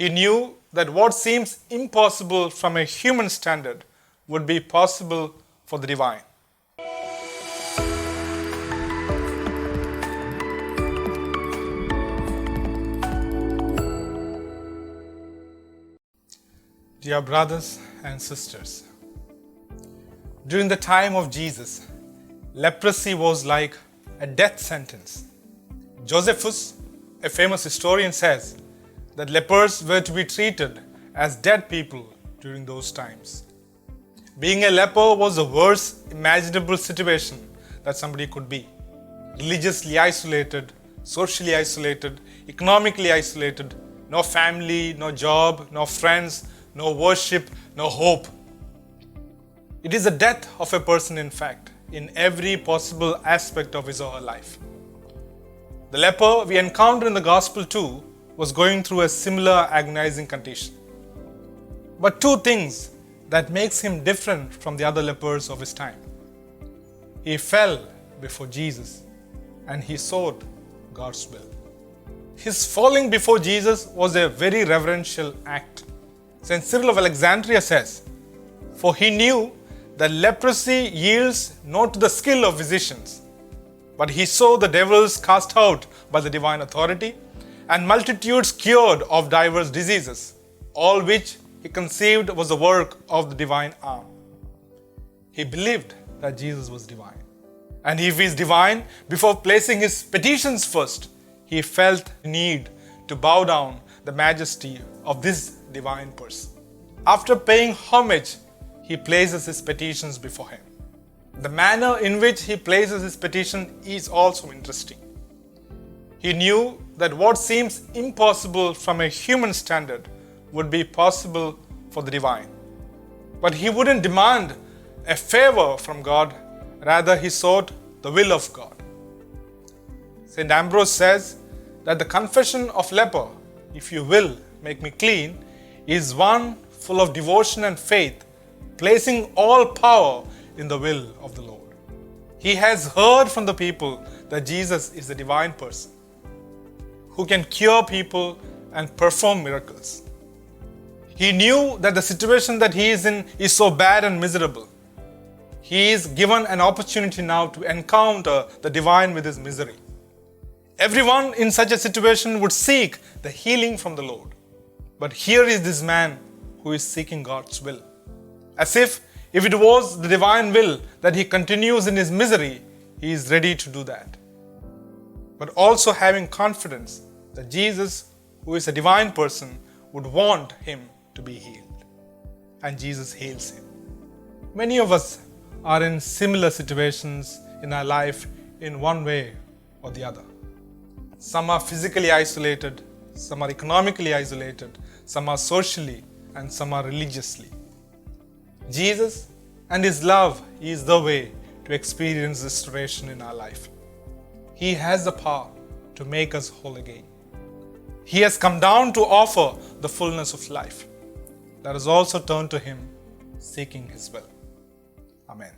He knew that what seems impossible from a human standard would be possible for the divine. Dear brothers and sisters, during the time of Jesus, leprosy was like a death sentence. Josephus, a famous historian, says that lepers were to be treated as dead people during those times. Being a leper was the worst imaginable situation that somebody could be. Religiously isolated, socially isolated, economically isolated, no family, no job, no friends, no worship, no hope. It is the death of a person, in fact, in every possible aspect of his or her life. The leper we encounter in the Gospel too was going through a similar agonizing condition. But two things that makes him different from the other lepers of his time. He fell before Jesus and he sought God's will. His falling before Jesus was a very reverential act. St. Cyril of Alexandria says, "For he knew that leprosy yields not to the skill of physicians, but he saw the devils cast out by the divine authority, and multitudes cured of diverse diseases, all which he conceived was the work of the divine arm." He believed that Jesus was divine. And if he is divine, before placing his petitions first, he felt the need to bow down the majesty of this divine person. After paying homage, he places his petitions before him. The manner in which he places his petition is also interesting. He knew that what seems impossible from a human standard would be possible for the divine. But he wouldn't demand a favor from God, rather he sought the will of God. St. Ambrose says that the confession of leper, "If you will make me clean," is one full of devotion and faith, placing all power in the will of the Lord. He has heard from the people that Jesus is the divine person who can cure people and perform miracles. He knew that the situation that he is in is so bad and miserable. He is given an opportunity now to encounter the divine with his misery. Everyone in such a situation would seek the healing from the Lord. But here is this man who is seeking God's will. As if it was the divine will that he continues in his misery, he is ready to do that. But also having confidence that Jesus, who is a divine person, would want him to be healed. And Jesus heals him. Many of us are in similar situations in our life in one way or the other. Some are physically isolated, some are economically isolated, some are socially, and some are religiously. Jesus and his love is the way to experience restoration in our life. He has the power to make us whole again. He has come down to offer the fullness of life. Let us also turn to him, seeking his will. Amen.